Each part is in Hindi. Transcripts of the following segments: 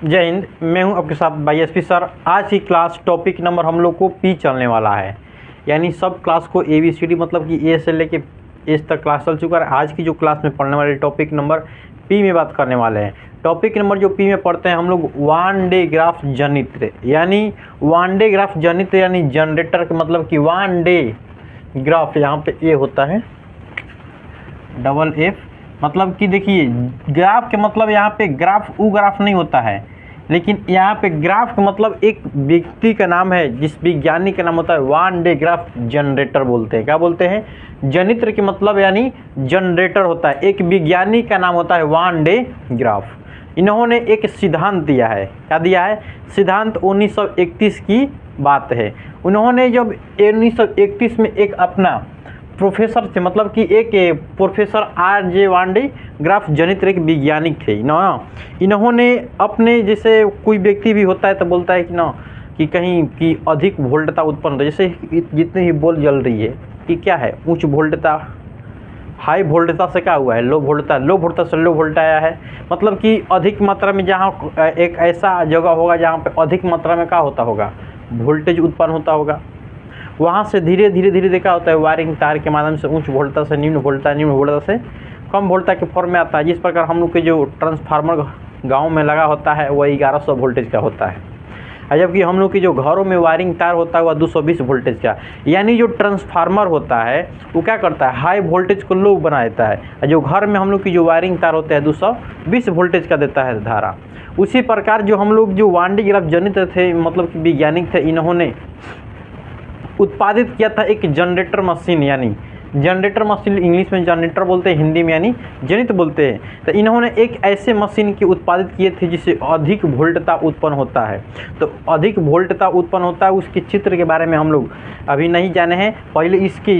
जय हिंद। मैं हूं आपके साथ वाईएसपी सर। आज की क्लास टॉपिक नंबर हम लोग को पी चलने वाला है, यानी सब क्लास को ABCD मतलब कि ए से लेके एस तक क्लास चल चुका है। आज की जो क्लास में पढ़ने वाले टॉपिक नंबर पी में बात करने वाले हैं। टॉपिक नंबर जो पी में पढ़ते हैं हम लोग वन डे ग्राफ जनित्र, यानी वन डे ग्राफ जनित्र यानी जनरेटर के मतलब कि वन डे ग्राफ, यहाँ पे ए होता है डबल एफ, मतलब कि देखिए ग्राफ के मतलब यहाँ पे ग्राफ वो ग्राफ नहीं होता है, लेकिन यहाँ पे ग्राफ का मतलब एक व्यक्ति का नाम है, जिस विज्ञानी का नाम होता है वन डे ग्राफ जनरेटर बोलते हैं। क्या बोलते हैं? जनित्र के मतलब यानी जनरेटर होता है। एक विज्ञानी का नाम होता है वन डे ग्राफ। इन्होंने एक सिद्धांत दिया है। क्या दिया है? सिद्धांत 1931 की बात है। उन्होंने जब 1931 में एक अपना प्रोफेसर थे, मतलब कि एक प्रोफेसर RJ वांडे ग्राफ जनित्र एक वैज्ञानिक थे ना। इन्होंने अपने, जैसे कोई व्यक्ति भी होता है तो बोलता है कि ना कि कहीं की अधिक वोल्टता उत्पन्न होता है, जैसे जितनी ही बॉल जल रही है कि क्या है उच्च वोल्टता, हाई वोल्टता से क्या हुआ है लो वोल्टता से लो वोल्ट आया है। मतलब कि अधिक मात्रा में जहाँ एक ऐसा जगह होगा जहाँ पे अधिक मात्रा में क्या होता होगा, वोल्टेज उत्पन्न होता होगा। वहाँ से धीरे धीरे देखा होता है वायरिंग तार के माध्यम से उच्च वोल्टता से निम्न वोल्टता से कम वोल्टता के फॉर्म में आता है। जिस प्रकार हम लोग के जो ट्रांसफार्मर गांव में लगा होता है वह 1100 वोल्टेज का होता है, जबकि हम लोग की जो घरों में वायरिंग तार होता है वह 220 वोल्टेज का। यानी जो ट्रांसफार्मर होता है वो क्या करता है, हाई वोल्टेज को लो बना देता है, और जो घर में हम लोग की जो वायरिंग तार होता है 220 वोल्टेज का देता है धारा। उसी प्रकार जो हम लोग जो वन डे ग्राफ जनित्र थे, मतलब कि वैज्ञानिक थे, इन्होंने उत्पादित किया था एक जनरेटर मशीन, यानी जनरेटर मशीन इंग्लिश में जनरेटर बोलते हैं, हिंदी में यानी जनित्र बोलते हैं। तो इन्होंने एक ऐसे मशीन की उत्पादित किए थे जिससे अधिक वोल्टता उत्पन्न होता है। तो अधिक वोल्टता उत्पन्न होता है, उसके चित्र के बारे में हम लोग अभी नहीं जाने हैं। पहले इसकी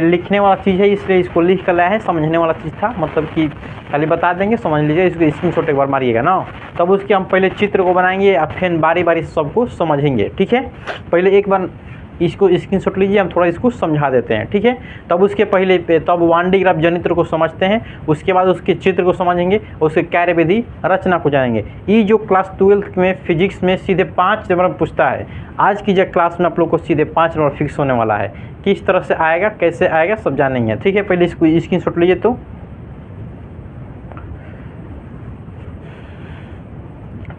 लिखने वाला चीज़ है, इसलिए इसको लिख कर लाया है। समझने वाला चीज़ था, मतलब कि खाली बता देंगे, समझ लीजिए। इसको स्क्रीनशॉट एक बार मारिएगा ना, तब उसके हम पहले चित्र को बनाएंगे और फिर बारी बारी सबको समझेंगे। ठीक है, पहले एक बार इसको स्क्रीनशॉट लीजिए, हम थोड़ा इसको समझा देते हैं। ठीक है, तब उसके पहले तब वन डे ग्राफ जनित्र को समझते हैं, उसके बाद उसके चित्र को समझेंगे, उसके कार्यविधि रचना को जानेंगे। ये जो क्लास 12 में फिजिक्स में सीधे 5 नंबर पूछता है, आज की जो क्लास में आप लोग को सीधे 5 नंबर फिक्स होने वाला है। किस तरह से आएगा, कैसे आएगा, सब जानेंगे। ठीक है, पहले इसको स्क्रीनशॉट लीजिए। तो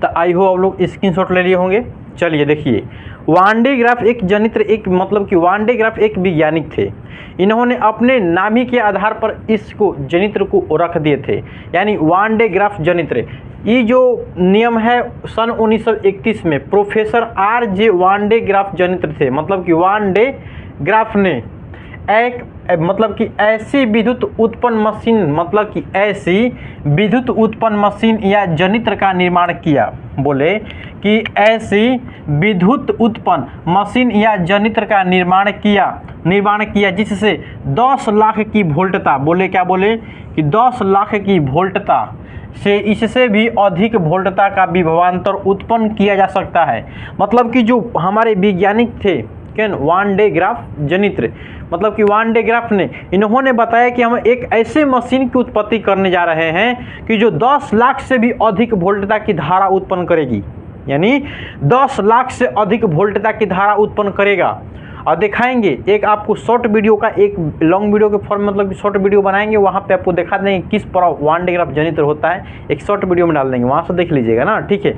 आई हो आप लोग स्क्रीनशॉट ले लिए होंगे। चलिए देखिए, वन डे ग्राफ एक जनित्र, एक मतलब कि वन डे ग्राफ एक वैज्ञानिक थे। इन्होंने अपने नाम ही के आधार पर इसको जनित्र को रख दिए थे, यानी वन डे ग्राफ जनित्र। ये जो नियम है सन 1931 में प्रोफेसर RJ वांडे ग्राफ जनित्र थे, मतलब कि वन डे ग्राफ ने एक मतलब कि ऐसी विद्युत उत्पन्न मशीन, मतलब कि ऐसी विद्युत उत्पन्न मशीन या जनित्र का निर्माण किया। बोले कि ऐसी विद्युत उत्पन्न मशीन या जनित्र का निर्माण किया जिससे 10 लाख की वोल्टता, बोले क्या बोले कि 10 लाख की वोल्टता से इससे भी अधिक वोल्टता का विभवांतर उत्पन्न किया जा सकता है। मतलब कि जो हमारे वैज्ञानिक थे वन डे ग्राफ जनित्र, मतलब कि वन डे ग्राफ ने, इन्होंने बताया कि हम एक ऐसे मशीन की उत्पत्ति करने जा रहे हैं कि जो 10 लाख से भी अधिक वोल्टता की धारा उत्पन्न करेगी, यानी 10 लाख से अधिक वोल्टता की धारा उत्पन्न करेगा। और दिखाएंगे एक आपको शॉर्ट वीडियो का, एक लॉन्ग वीडियो के फॉर्म मतलब कि शॉर्ट वीडियो बनाएंगे, वहाँ पे आपको दिखा देंगे किस पर वन डे ग्राफ जनित्र होता है। एक शॉर्ट वीडियो में डाल देंगे, वहाँ से देख लीजिएगा ना। ठीक है,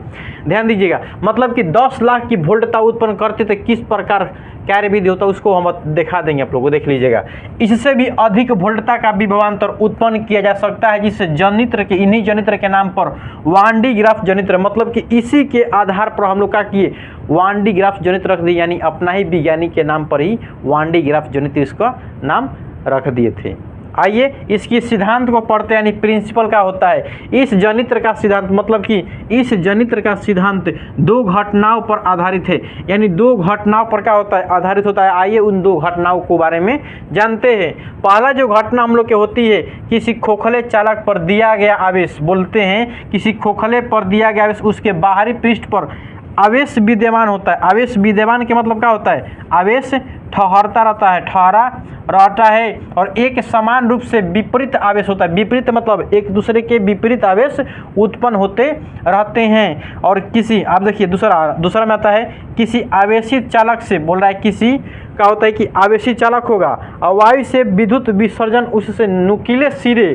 ध्यान दीजिएगा। मतलब कि 10 लाख की वोल्टता उत्पन्न करते थे, किस प्रकार कार्यविधि होता है उसको हम दिखा देंगे, आप लोगों को देख लीजिएगा। इससे भी अधिक वोल्टता का विभवांतर उत्पन्न किया जा सकता है, जिससे जनित्र के, इन्हीं जनित्र के नाम पर वन डे ग्राफ जनित्र, मतलब कि इसी के आधार पर हम लोग क्या किए, वन डे ग्राफ जनित्र रख दिए, यानी अपना ही वैज्ञानिक के नाम पर ही वन डे ग्राफ जनित्र इसका नाम रख दिए थे। आइए इसकी सिद्धांत को पढ़ते हैं, यानी प्रिंसिपल क्या होता है इस जनित्र का सिद्धांत। मतलब कि इस जनित्र का सिद्धांत 2 घटनाओं पर आधारित है, यानी 2 घटनाओं पर क्या होता है, आधारित होता है। आइए उन 2 घटनाओं को बारे में जानते हैं। पहला जो घटना हम लोग की होती है, किसी खोखले चालक पर दिया गया आवेश, बोलते हैं किसी खोखले पर दिया गया आवेश, उसके बाहरी पृष्ठ पर आवेश विद्यमान होता है। आवेश विद्यमान के मतलब क्या होता है, आवेश ठहरता रहता है, ठहरा रहता है और एक समान रूप से विपरीत आवेश होता है। विपरीत मतलब एक दूसरे के विपरीत आवेश उत्पन्न होते रहते हैं। और किसी, आप देखिए दूसरा में आता है किसी आवेशित चालक से, बोल रहा है किसी का होता है कि आवेशित चालक होगा और वायु से विद्युत विसर्जन उससे नुकीले सिरे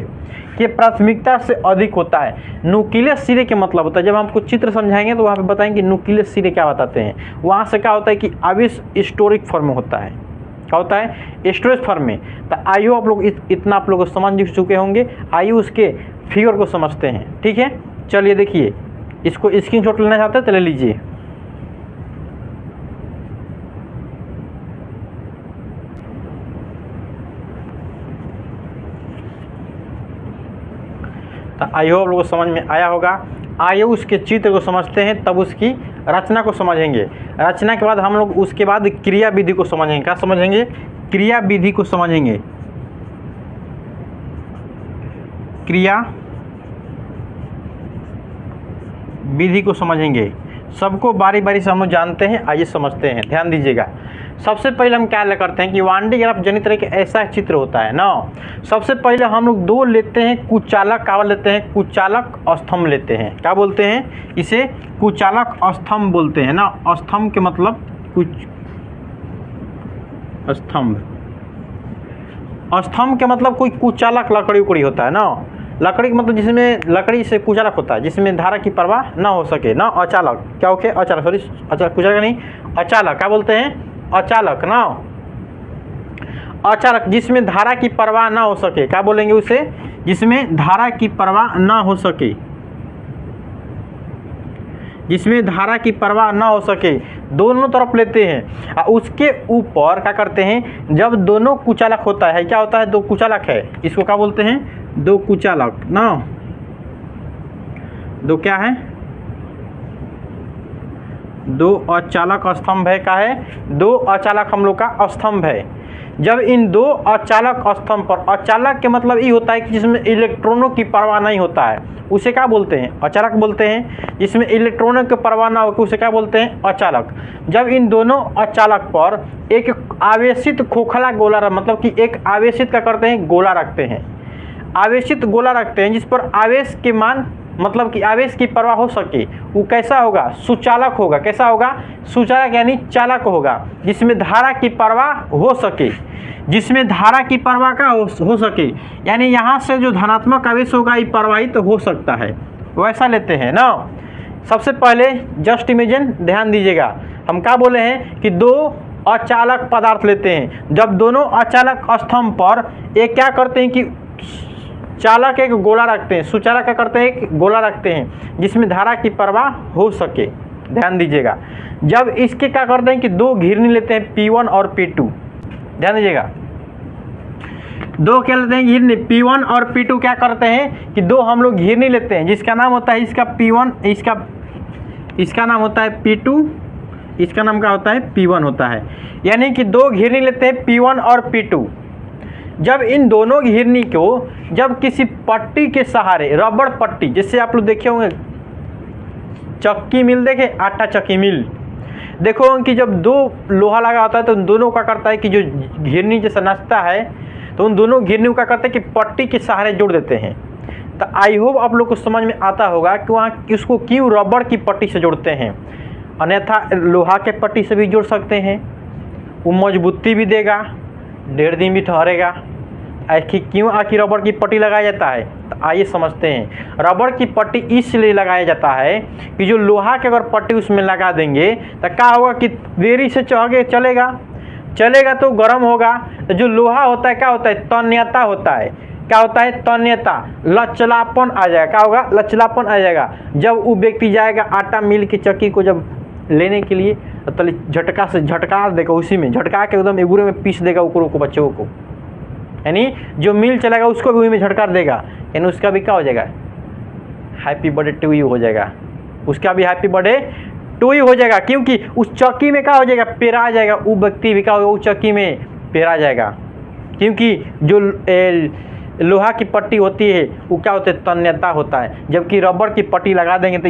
के प्राथमिकता से अधिक होता है। नुकीले सिरे के मतलब होता है, जब हम कुछ चित्र समझाएंगे तो वहाँ पे बताएंगे नुकीले सिरे क्या बताते हैं। वहाँ से क्या होता है कि आवेश स्टोरिक फॉर्म में होता है। क्या होता है? स्टोरेज फॉर्म में। तो आइए आप लोग इतना आप लोग समझ चुके होंगे। आइए उसके फिगर को समझते हैं, ठीक है। चलिए देखिए, इसको स्क्रीनशॉट लेना चाहते हैं तो ले लीजिए। तो आई होप लोगों को समझ में आया होगा। आइए उसके चित्र को समझते हैं, तब उसकी रचना को समझेंगे। रचना के बाद हम लोग उसके बाद क्रिया विधि को समझेंगे। क्या समझेंगे? क्रिया विधि को समझेंगे। क्रिया विधि को समझेंगे। सबको बारी बारी से हम लोग जानते हैं, आइए समझते हैं, ध्यान दीजिएगा। सबसे पहले हम क्या करते हैं कि वान डी ग्राफ जनित तरह के ऐसा चित्र होता है ना। सबसे पहले हम लोग दो लेते हैं कुचालक, क्या लेते हैं? कुचालक स्तंभ लेते हैं। क्या बोलते हैं इसे? कुचालक स्तंभ बोलते हैं ना। स्तंभ के मतलब कुछ स्तंभ, स्तंभ के मतलब कोई कुचालक लकड़ी उकड़ी होता है ना। लकड़ी का मतलब जिसमें लकड़ी से कुचालक होता है, जिसमें धारा की परवाह ना हो सके ना। अचालक क्या होके? अचालक, सॉरी अचालक, कुचालक नहीं, अचालक। क्या बोलते हैं? अचालक ना। अचालक जिसमें धारा की परवाह ना हो सके, क्या बोलेंगे उसे? जिसमें धारा की परवाह ना हो सके, जिसमें धारा की परवाह ना हो सके, दोनों तरफ लेते हैं। उसके ऊपर क्या करते हैं? जब दोनों कुचालक होता है, क्या होता है? दो कुचालक है, इसको क्या बोलते हैं? दो कुचालक ना। दो क्या है? दो अचालक स्तंभ है। क्या है? दो अचालक हम लोग का स्तंभ है। जब इन दो अचालक स्तंभ पर, अचालक के मतलब ये होता है कि जिसमें इलेक्ट्रॉनों की परवाह नहीं होता है, उसे क्या बोलते हैं? अचालक बोलते हैं। जिसमें इलेक्ट्रॉनों की परवाह ना हो उसे क्या बोलते हैं? अचालक। जब इन दोनों अचालक पर एक आवेशित खोखला गोला, मतलब कि एक आवेशित क्या करते हैं? गोला रखते हैं। आवेशित गोला रखते हैं जिस पर आवेश के मान, मतलब कि आवेश की परवाह हो सके, वो कैसा होगा? सुचालक होगा। कैसा होगा? सुचालक यानी चालक होगा, जिसमें धारा की परवाह हो सके, जिसमें धारा की परवाह का हो सके, यानी यहाँ से जो धनात्मक आवेश होगा ये प्रवाहित तो हो सकता है, वैसा लेते हैं ना। सबसे पहले जस्ट इमेजिन, ध्यान दीजिएगा, हम क्या बोले हैं कि दो अचालक पदार्थ लेते हैं। जब दोनों अचालक स्तंभ पर एक क्या करते हैं कि चालक एक गोला रखते हैं, सुचालक क्या करते हैं? एक गोला रखते हैं जिसमें धारा की परवाह हो सके। ध्यान दीजिएगा। जब इसके क्या करते हैं कि दो घिरनी लेते हैं, P1 और P2। ध्यान दीजिएगा, दो क्या लेते हैं? घिरनी। P1 और P2 क्या करते हैं कि दो हम लोग घिरनी लेते हैं, जिसका नाम होता है इसका P1, इसका नाम होता है P2, इसका नाम क्या होता है? P1 होता है। यानी कि दो घिरनी लेते हैं P1 और P2। जब इन दोनों घिरनी को जब किसी पट्टी के सहारे, रबड़ पट्टी, जैसे आप लोग देखे होंगे चक्की मिल, देखे आटा चक्की मिल, देखो कि जब दो लोहा लगा होता है तो उन दोनों का करता है कि जो घिरनी जैसा नचता है तो उन दोनों घिरनी को क्या करते हैं कि पट्टी के सहारे जोड़ देते हैं। तो आई होप आप लोग को समझ में आता होगा कि वहाँ उसको क्यों रबड़ की पट्टी से जोड़ते हैं, अन्यथा लोहा के पट्टी से भी जोड़ सकते हैं, वो मजबूती भी देगा, 1.5 दिन भी ठहरेगा। आखिर रबड़ की पट्टी लगाया जाता है? तो आइए समझते हैं। रबड़ की पट्टी इसलिए लगाया जाता है कि जो लोहा की अगर पट्टी उसमें लगा देंगे तो क्या होगा कि देरी से आगे चलेगा तो गर्म होगा। तो जो लोहा होता है क्या होता है? तन्यता होता है। क्या होता है? तन्यता, लचलापन आ जाएगा। क्या होगा? लचलापन आ जाएगा। जब वो व्यक्ति जाएगा आटा मिल की चक्की को जब लेने के लिए, तो झटका से झटका देगा, उसी में झटका के एकदम एगुरे में पीस देगा उकरों को, बच्चों को, यानी जो मिल चलेगा उसको भी वही में झटका देगा, यानी उसका भी क्या हो जाएगा? हैप्पी बर्थडे टू यू हो जाएगा। उसका भी हैप्पी बर्थडे टू यू हो जाएगा, क्योंकि उस चक्की में क्या हो जाएगा? पेरा जाएगा। वो व्यक्ति भी क्या होगा? उस चक्की में पेरा जाएगा, क्योंकि जो लोहा की पट्टी होती है वो क्या होता है? तन्यता होता है। जबकि रबड़ की पट्टी लगा देंगे तो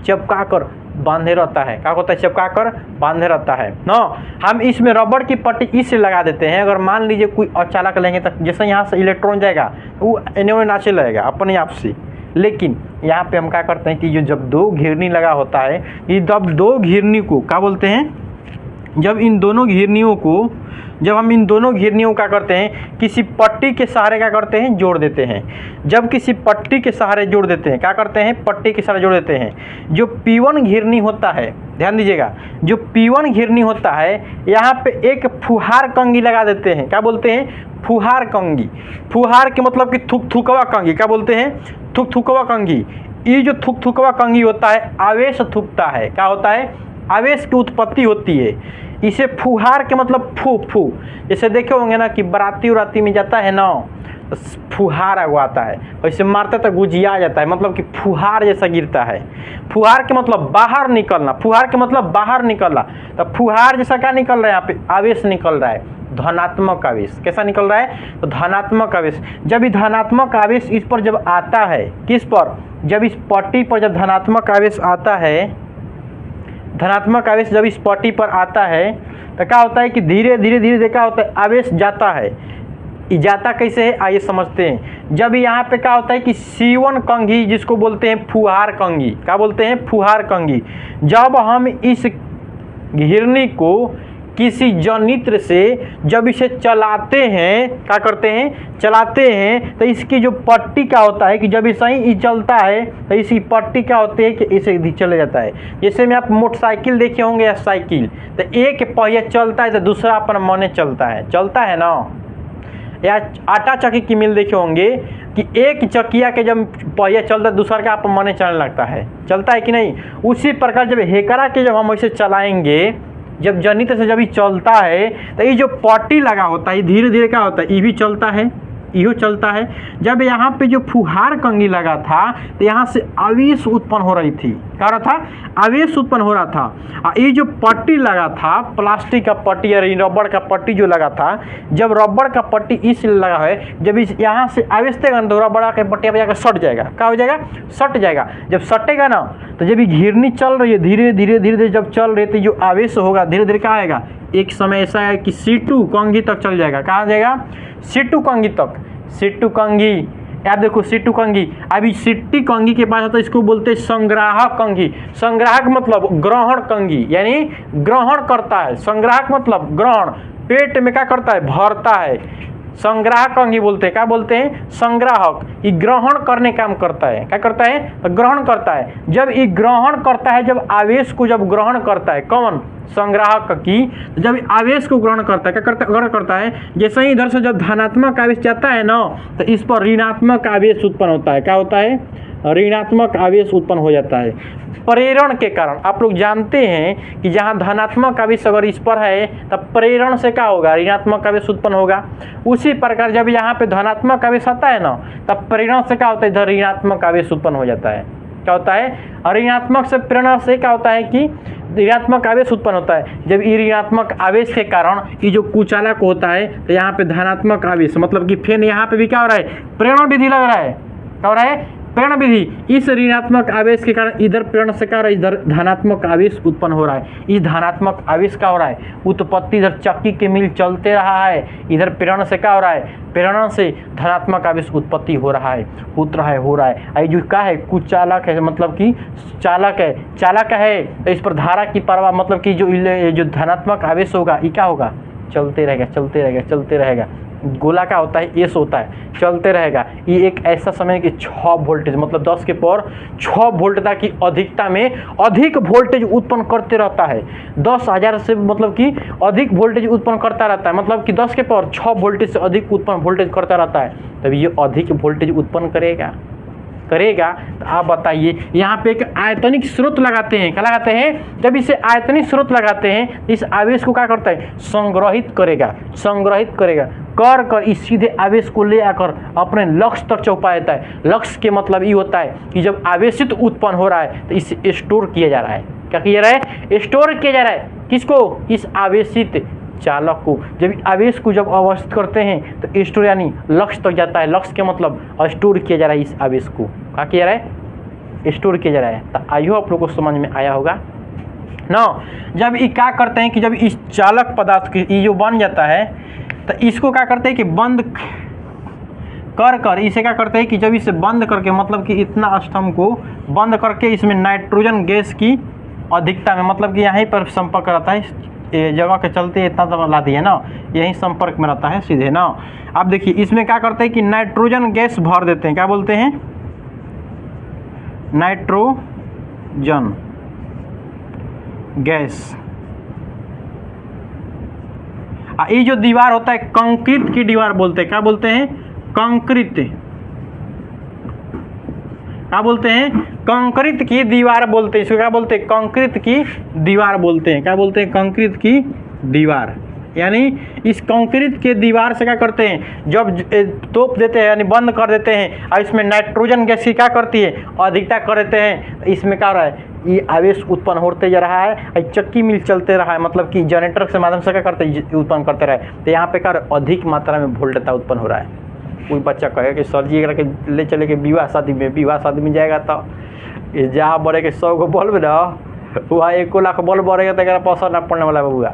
चपका कर बांधे रहता है, क्या होता है, चिपका कर बांधे रहता है ना। हम इसमें रबड़ की पट्टी इसलिए लगा देते हैं, अगर मान लीजिए कोई अचानक लेंगे तो जैसे यहाँ से इलेक्ट्रॉन जाएगा वो एनओ नाचे लगेगा अपने आप से। लेकिन यहाँ पे हम क्या करते हैं कि जो जब दो घिरनी लगा होता है, ये जब दो घिरनी को क्या बोलते हैं, जब हम इन दोनों घिरनियों का करते हैं किसी पट्टी के सहारे क्या करते हैं, जोड़ देते हैं। जब किसी पट्टी के सहारे जोड़ देते हैं, क्या करते हैं, पट्टी के सहारे जोड़ देते हैं। जो P1 घिरनी होता है, ध्यान दीजिएगा, जो P1 घिरनी होता है यहाँ पे एक फुहार कंघी लगा देते हैं, क्या बोलते हैं, फुहार कंघी। फुहार के मतलब कि थुकथुकवा कंघी, क्या बोलते हैं, थुकथुकवा कंघी। ये जो थुकथुकवा कंघी होता है आवेश थुकता है, क्या होता है, आवेश की उत्पत्ति होती है। इसे फुहार के मतलब फू जैसे देखे होंगे ना कि बराती उराती में जाता है ना तो फुहार आता है, वैसे मारते तो गुजिया आ जाता है, मतलब कि फुहार जैसा गिरता है। फुहार के मतलब बाहर निकलना, फुहार के मतलब बाहर निकलना, तो फुहार जैसा क्या निकल रहा है, यहाँ पे आवेश निकल रहा है, धनात्मक आवेश। कैसा निकल रहा है, तो धनात्मक आवेश। जब ये धनात्मक आवेश इस पर जब आता है, किस पर, जब इस पट्टी पर जब धनात्मक आवेश आता है, धनात्मक आवेश जब इस पट्टी पर आता है तो क्या होता है कि धीरे धीरे क्या होता है, आवेश जाता है। जाता कैसे है, आइए समझते हैं। जब यहाँ पे क्या होता है कि C1 कंघी, जिसको बोलते हैं फुहार कंघी, क्या बोलते हैं, फुहार कंघी। जब हम इस घिरनी को किसी जनित्र से जब इसे चलाते हैं, क्या करते हैं, चलाते हैं, तो इसकी जो पट्टी क्या होता है कि जब इसे ही चलता है तो इसकी पट्टी क्या होती है कि इसे चले जाता है। जैसे में आप मोटरसाइकिल देखे होंगे या साइकिल, तो एक पहिया चलता है तो दूसरा अपना मने चलता है ना। या आटा चक्की की मिल देखे होंगे कि एक चक्किया के जब पहिया चलता है दूसरा का आप मने चलने लगता है, चलता है कि नहीं। उसी प्रकार जब हेकरा के जब हम ऐसे चलाएंगे, जब जनित्र से जब ये चलता है तो ये जो पट्टी लगा होता है धीरे धीरे क्या होता है, ये भी चलता है, इहो चलता है। जब यहाँ पे जो फुहार कंघी लगा था तो यहाँ से आवेश उत्पन्न हो रही थी, क्या हो रहा था, आवेश उत्पन्न हो रहा था। और ये जो पट्टी लगा था, प्लास्टिक का पट्टी या रबड़ का पट्टी जो लगा था, जब रबड़ का पट्टी इसलिए लगा है, जब इस यहाँ से आवेश देगा तो रबड़ के पट्टी पर जाकर सट जाएगा, क्या हो जाएगा, सट जाएगा। जब सटेगा ना तो जब ये घिरनी चल रही है धीरे धीरे जब चल रही थी, जो आवेश होगा धीरे धीरे क्या आएगा, एक समय ऐसा है कि C2 कंघी तक चल जाएगा। कहाँ जाएगा, C2 कंघी तक। C2 कंघी, आप देखो C2 कंघी। अभी C2 कंघी के पास होता है, इसको बोलते हैं संग्राहक कंघी। संग्राहक मतलब ग्रहण कंघी, यानी ग्रहण करता है। संग्राहक मतलब ग्रहण, पेट में क्या करता है, भरता है। संग्राहक कंघी बोलते हैं, क्या बोलते हैं, संग्राहक। ये ग्रहण करने काम करता है, क्या करता है, तो ग्रहण करता है। जब ये ग्रहण करता है, जब आवेश को जब ग्रहण करता है, कौन, संग्राहक की, जब आवेश को ग्रहण करता है, क्या करता है, ग्रहण करता है। जैसे ही इधर से जब धनात्मक आवेश जाता है ना तो इस पर ऋणात्मक आवेश उत्पन्न होता है, क्या होता है, ऋणात्मक आवेश उत्पन्न हो जाता है प्रेरण के कारण। आप लोग जानते हैं कि जहाँ धनात्मक आवेश अगर इस पर है तब प्रेरण से क्या होगा, ऋणात्मक आवेश उत्पन्न होगा। उसी प्रकार जब यहाँ पे धनात्मक आवेश आता है ना तब प्रेरण से क्या होता है, इधर ऋणात्मक आवेश उत्पन्न हो जाता है। क्या होता है, ऋणात्मक से प्रेरणा से क्या होता है कि ऋणात्मक आवेश उत्पन्न होता है। जब ये ऋणात्मक आवेश के कारण ये जो कुचालक होता है तो यहाँ पे धनात्मक आवेश, मतलब कि फिर यहाँ पे भी क्या हो रहा है, प्रेरण विधि लग रहा है, क्या हो रहा है, प्रेरण विधि। इस ऋणात्मक आवेश के कारण इधर प्रेरण से क्या हो रहा है, इधर धनात्मक आवेश उत्पन्न हो रहा है। इस धनात्मक आवेश का हो रहा है उत्पत्ति, इधर चक्की के मिल चलते रहा है, इधर प्रेरण से क्या हो रहा है, प्रेरण से धनात्मक आवेश उत्पत्ति हो रहा है, हो रहा है। जो क्या है, कुचालक है, मतलब कि चालक है, तो इस पर धारा की प्रवाह, मतलब कि जो धनात्मक आवेश होगा ये क्या होगा, चलते रहेगा। गोला का होता है, एस होता है, चलते रहेगा। ये एक ऐसा समय कि 6 वोल्टेज, मतलब 10 के पावर 6 वोल्ट तक की अधिकता में अधिक वोल्टेज उत्पन्न करते रहता है। 10,000 से मतलब कि अधिक वोल्टेज उत्पन्न करता रहता है, मतलब कि 10 के पावर 6 वोल्टेज से अधिक उत्पन्न वोल्टेज करता रहता है। तब ये अधिक वोल्टेज उत्पन्न करेगा। तो आप बताइए, यहाँ पे एक आयतनिक स्रोत लगाते हैं, क्या लगाते हैं, जब इसे आयतनिक स्रोत लगाते हैं इस आवेश को क्या करता है, संग्रहित करेगा कर इस सीधे आवेश को ले आकर अपने लक्ष्य तक पहुंचा देता है। लक्ष्य के मतलब ये होता है कि जब आवेशित उत्पन्न हो रहा है तो इसे स्टोर किया जा रहा है। क्या किया जा रहा है, स्टोर किया जा रहा है। किसको, इस आवेशित चालक को। जब आवेश को जब अवस्थित करते हैं तो स्टोर यानी लक्ष्य तक जाता है। लक्ष्य के मतलब स्टोर किया जा रहा है इस आवेश को, क्या किया जा रहा है, स्टोर किया जा रहा है। तो आई होप आप लोग को समझ में आया होगा ना। जब ये क्या करते हैं कि जब इस चालक पदार्थ ये जो बन जाता है तो इसको क्या करते हैं कि बंद कर इसे क्या करते हैं कि जब इसे बंद करके मतलब कि इतना स्तंभ को बंद करके इसमें नाइट्रोजन गैस की अधिकता में मतलब कि यहीं पर संपर्क रहता है, ये जगह के चलते इतना तो ला दिए ना, यहीं संपर्क में रहता है सीधे ना। अब देखिए इसमें क्या करते हैं कि नाइट्रोजन गैस भर देते हैं, क्या बोलते हैं, नाइट्रोजन गैस। ये जो दीवार होता है कंक्रीट की दीवार बोलते हैं, क्या बोलते हैं, कंक्रीट, क्या बोलते हैं, कंक्रीट की दीवार बोलते हैं इसको, क्या बोलते हैं, कंक्रीट की दीवार बोलते हैं, क्या बोलते हैं, कंक्रीट की दीवार। यानी इस कंक्रीट के दीवार से क्या करते हैं, जब तोप देते हैं यानी बंद कर देते हैं और इसमें नाइट्रोजन गैस की क्या करती है, अधिकता कर देते हैं, इसमें क्या हो रहा है, ये आवेश उत्पन्न होते जा रहा है, चक्की मिल चलते रहा है, मतलब कि जनरेटर के माध्यम से क्या करते हैं, उत्पन्न करते रहे। तो यहाँ पे क्या अधिक मात्रा में वोल्टेज उत्पन्न हो रहा है। कोई बच्चा कहे कि सर जी अगर के ले चले के विवाह शादी में जाएगा तो जहाँ बढ़े के 100 को बल्ब ना वहाँ 1 लाख बल्ब बढ़ेगा तो पैसा ना पड़ने वाला बबुआ,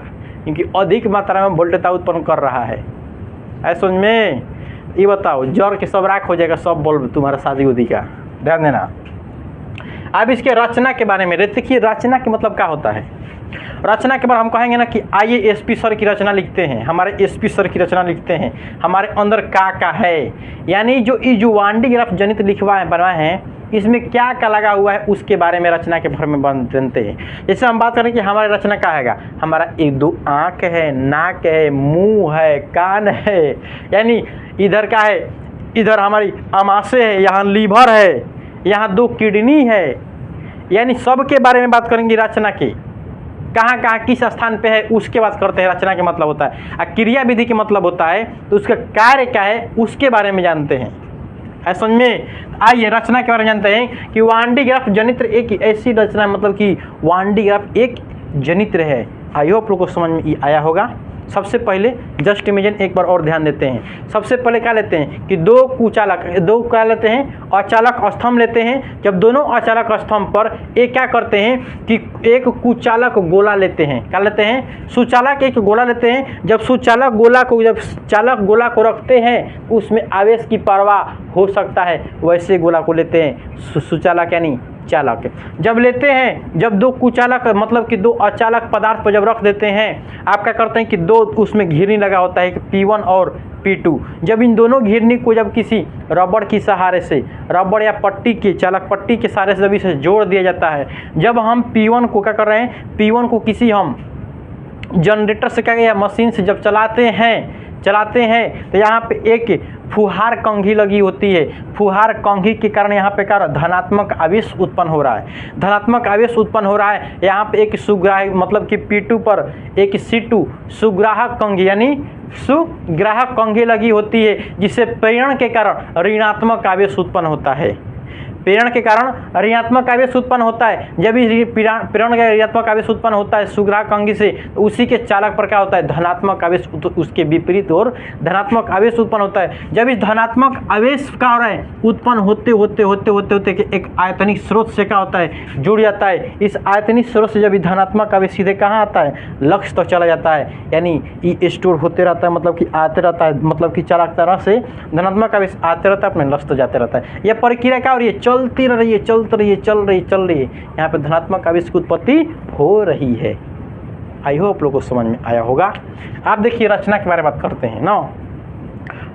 क्योंकि अधिक मात्रा में वोल्टेज उत्पन्न कर रहा है। ऐसा समझ में, ये बताओ जड़ के सब राख हो जाएगा सब बल्ब तुम्हारा शादी उदी का, ध्यान देना। अब इसके रचना के बारे में देखिए, रचना के मतलब क्या होता है। रचना के बाद हम कहेंगे ना कि आइए एसपी सर की रचना लिखते हैं, हमारे एसपी सर की रचना लिखते हैं, हमारे अंदर क्या है, यानी जो ये जो वांडी ग्राफ जनित बनवाए हैं इसमें क्या लगा हुआ है उसके बारे में रचना के भर में बनते हैं। जैसे हम बात करें कि हमारी रचना क्या है, हमारा 1-2 आँख है, नाक है, मुंह है, कान है, यानी इधर क्या है, इधर हमारी आमाशय है, यहाँ लीवर है, यहाँ 2 किडनी है, यानी सब के बारे में बात करेंगे रचना की, कहाँ किस स्थान पे है उसके बात करते हैं। रचना के मतलब होता है, और क्रिया विधि के मतलब होता है तो उसका कार्य क्या है उसके बारे में जानते हैं। ऐसा समझ में, आइए रचना के बारे में जानते हैं कि वांडी ग्राफ जनित्र एक ऐसी रचना है, मतलब कि वांडी ग्राफ एक जनित्र है। आई होप लोग को समझ में आया होगा। सबसे पहले जस्ट इमेजिन एक बार और ध्यान देते हैं। सबसे पहले क्या लेते हैं कि 2 कुचालक, 2 क्या लेते हैं, अचालक स्तंभ लेते हैं। जब दोनों अचालक स्तंभ पर एक क्या करते हैं कि एक कुचालक गोला लेते हैं, क्या लेते हैं, सुचालक एक गोला लेते हैं। जब सुचालक गोला को, जब चालक गोला को रखते हैं उसमें आवेश की प्रवाह हो सकता है, वैसे गोला को लेते हैं सुचालक यानी चालक। जब लेते हैं, जब 2 कुचालक मतलब कि 2 अचालक पदार्थ पर जब रख देते हैं, आप क्या करते हैं कि 2 उसमें घिरनी लगा होता है कि P1 और P2। जब इन दोनों घिरनी को जब किसी रबड़ की सहारे से, रबड़ या पट्टी की, चालक पट्टी के सहारे से जब इसे जोड़ दिया जाता है, जब हम P1 को क्या कर रहे हैं, P1 को किसी हम जनरेटर से क्या या मशीन से जब चलाते हैं तो यहाँ पे एक फुहार कंघी लगी होती है। फुहार कंघी के कारण यहाँ पे क्या धनात्मक आवेश उत्पन्न हो रहा है, धनात्मक आवेश उत्पन्न हो रहा है। यहाँ पे एक सुग्राहक मतलब कि P2 पर एक C2 सुग्राहक कंघी यानी सुग्राहक कंघी लगी होती है, जिससे प्रेरण के कारण ऋणात्मक आवेश उत्पन्न होता है। प्रेरण के कारण ऋणात्मक आवेश उत्पन्न होता है। जब इस प्रेरण का ऋणात्मक आवेश उत्पन्न होता है सुग्राहक कंघी से, तो उसी के चालक पर क्या होता है, धनात्मक आवेश उसके विपरीत और धनात्मक आवेश उत्पन्न होता है। जब इस धनात्मक आवेश क्या हो रहा है, उत्पन्न होते होते एक आयतनिक स्रोत से क्या होता है, जुड़ जाता है। इस आयतनिक स्रोत से जब धनात्मक आवेश सीधे कहाँ आता है, लक्ष्य तक चला जाता है, यानी ये स्टोर होते रहता है, मतलब कि आते रहता है, मतलब कि चालक तरह से धनात्मक आवेश आते रहता है, अपने लक्ष्य तक जाते रहता है। यह प्रक्रिया क्या हो रही है, चलती रही है, चल रही है। यहाँ पे धनात्मक आवेश की उत्पत्ति हो रही है। आई होप आप लोग को समझ में आया होगा। आप देखिए रचना के बारे में बात करते हैं ना।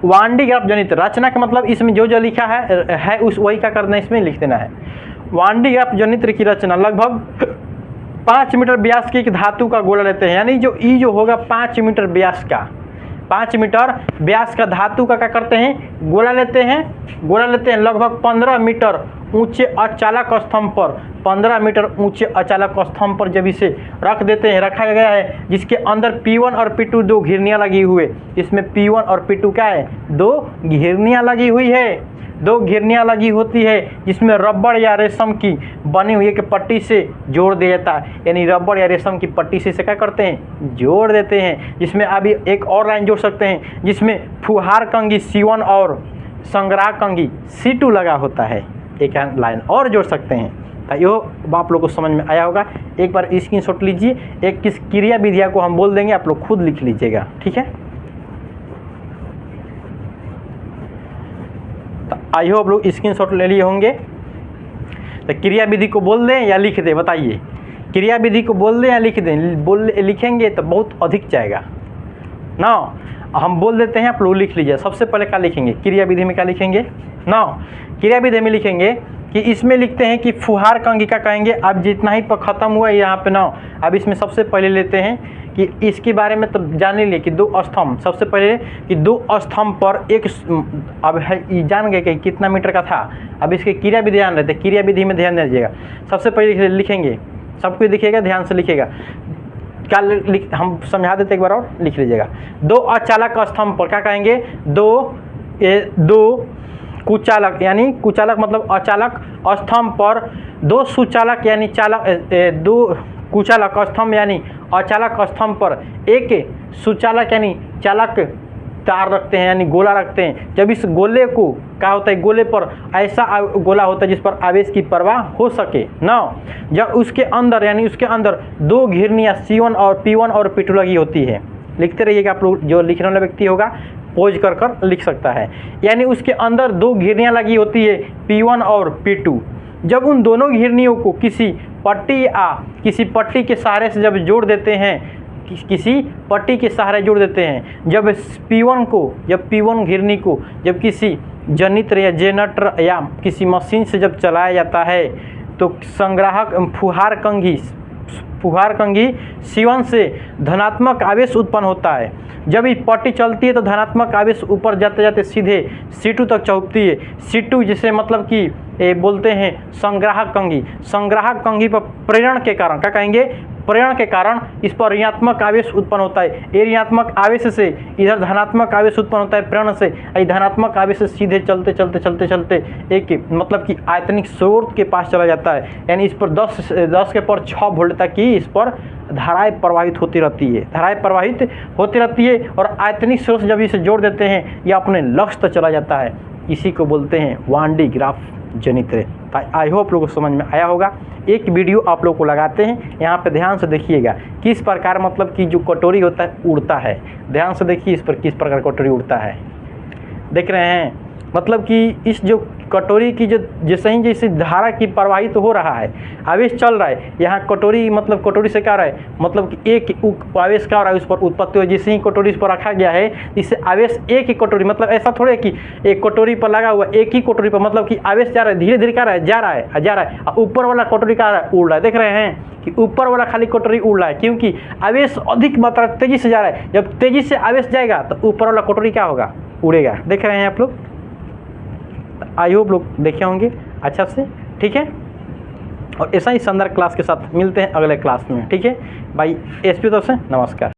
वांडी ग्राफ जनित रचना का मतलब इसमें जो लिखा है उस वही क्या करना है, इसमें लिख देना है। वांडी ग्राफ जनित्र की रचना लगभग 5 मीटर व्यास की एक धातु का गोला लेते हैं, यानी जो ई जो होगा 5 मीटर व्यास का, 5 मीटर व्यास का धातु का क्या करते हैं, गोला लेते हैं लगभग 15 मीटर ऊंचे अचालक स्तंभ पर, 15 मीटर ऊंचे अचालक स्तंभ पर जब इसे रखा गया है, जिसके अंदर P1 और P2 2 घिरनियाँ लगी हुई, इसमें P1 और P2 क्या है, 2 घिरनियाँ लगी हुई है, 2 घिरनियाँ लगी होती है, जिसमें रबड़ या रेशम की बनी हुई एक पट्टी से जोड़ दिया जाता है, यानी रबड़ या रेशम की पट्टी से क्या करते हैं, जोड़ देते हैं। जिसमें अभी एक और लाइन जोड़ सकते हैं, जिसमें फुहार कंघी C1 और संग्राहक कंघी C2 लगा होता है। एक लाइन और जोड़ सकते हैं। तो यो आप लोग को समझ में आया होगा। एक बार स्क्रीनशॉट लीजिए, एक किस क्रिया विधिया को हम बोल देंगे, आप लोग खुद लिख लीजिएगा, ठीक है। तो आई होप लोग स्क्रीनशॉट ले लिए होंगे। तो क्रिया विधि को बोल दें या लिख दें, बताइए। क्रिया विधि को बोल दें या लिख दें? लिखेंगे तो बहुत अधिक जाएगा ना, हम बोल देते हैं, आप लोग लिख लीजिए। सबसे पहले क्या लिखेंगे क्रिया विधि में, क्या लिखेंगे ना, क्रिया विधि में लिखेंगे कि इसमें लिखते हैं कि फुहार कंगिका कहेंगे। अब जितना ही पर ख़त्म हुआ यहाँ पे ना, अब इसमें सबसे पहले लेते हैं कि इसके बारे में तो जान लिए कि दो स्तंभ, सबसे पहले कि दो स्तंभ पर एक, अब है जान गए कि कितना मीटर का था। अब इसके क्रिया विधि ध्यान रहते, क्रिया विधि में ध्यान दीजिएगा। सबसे पहले लिखेंगे, सब कुछ लिखिएगा, ध्यान से लिखिएगा। क्या हम समझा देते एक बार और लिख लीजिएगा। दो अचालक स्तंभ पर क्या कहेंगे, दो कुचालक, यानी कुचालक मतलब अचालक स्तंभ पर दो सुचालक यानी चालक, दो कुचालक स्तंभ यानी अचालक स्तंभ पर एक सुचालक यानी चालक तार रखते हैं, यानी गोला रखते हैं। जब इस गोले को क्या होता है, गोले पर ऐसा गोला होता है जिस पर आवेश की परवाह हो सके ना। जब उसके अंदर, यानी उसके अंदर दो घिरनियाँ C1 और P1 और P2 लगी होती है। लिखते रहिएगा आप लोग, जो लिखने वाला व्यक्ति होगा पोज कर लिख सकता है। यानी उसके अंदर दो घिरनियाँ लगी होती है P1 और P2। जब उन दोनों घिरनियों को किसी पट्टी के सहारे से जब जोड़ देते हैं, किसी पट्टी के सहारे जोड़ देते हैं, जब P1 घिरनी को जब किसी जनित्र या जनरेटर या किसी मशीन से जब चलाया जाता है, तो संग्राहक फुहार कंघी C1 से धनात्मक आवेश उत्पन्न होता है। जब ये पट्टी चलती है तो धनात्मक आवेश ऊपर जाते जाते सीधे C2 तक चौकती है। C2 जिसे मतलब कि बोलते हैं संग्राहक कंघी पर प्रेरण के कारण, क्या कहेंगे, प्रेरण के कारण इस पर ऋणात्मक आवेश उत्पन्न होता है। ये ऋणात्मक आवेश से इधर धनात्मक आवेश उत्पन्न होता है प्रेरण से, ये धनात्मक आवेश से सीधे चलते एक मतलब कि आयतनिक स्रोत के पास चला जाता है। यानी इस पर 10 के पर 6 वोल्ट तक की इस पर धाराएं प्रवाहित होती रहती है और आयतनिक स्रोत जब इसे जोड़ देते हैं यह अपने लक्ष्य तक चला जाता है। इसी को बोलते हैं वान डी ग्राफ जनित्र। आई होप लोगों को समझ में आया होगा। एक वीडियो आप लोग को लगाते हैं, यहाँ पे ध्यान से देखिएगा किस प्रकार मतलब कि जो कटोरी होता है उड़ता है। ध्यान से देखिए इस पर किस प्रकार कटोरी उड़ता है, देख रहे हैं। मतलब कि इस जो कटोरी की जो जैसे धारा की प्रवाहित हो रहा है, आवेश चल रहा है, यहाँ कटोरी मतलब कटोरी से क्या रहा है, मतलब कि एक आवेश क्या हो रहा है उस पर उत्पत्ति हो। जैसे ही कटोरी इस पर रखा गया है, इससे आवेश एक ही कटोरी, मतलब ऐसा थोड़े है कि एक कटोरी पर लगा हुआ, एक ही कटोरी पर मतलब कि आवेश जा रहा है, धीरे धीरे क्या रहा है, जा रहा है। और ऊपर वाला कटोरी क्या उड़ रहा है, देख रहे हैं कि ऊपर वाला खाली कटोरी उड़ रहा है, क्योंकि आवेश अधिक मात्रा तेजी से जा रहा है। जब तेजी से आवेश जाएगा तो ऊपर वाला कटोरी क्या होगा, उड़ेगा। देख रहे हैं आप लोग। आई होप लोग देखे होंगे अच्छा से, ठीक है। और ऐसा ही शानदार क्लास के साथ मिलते हैं अगले क्लास में, ठीक है। भाई SP तरफ से नमस्कार।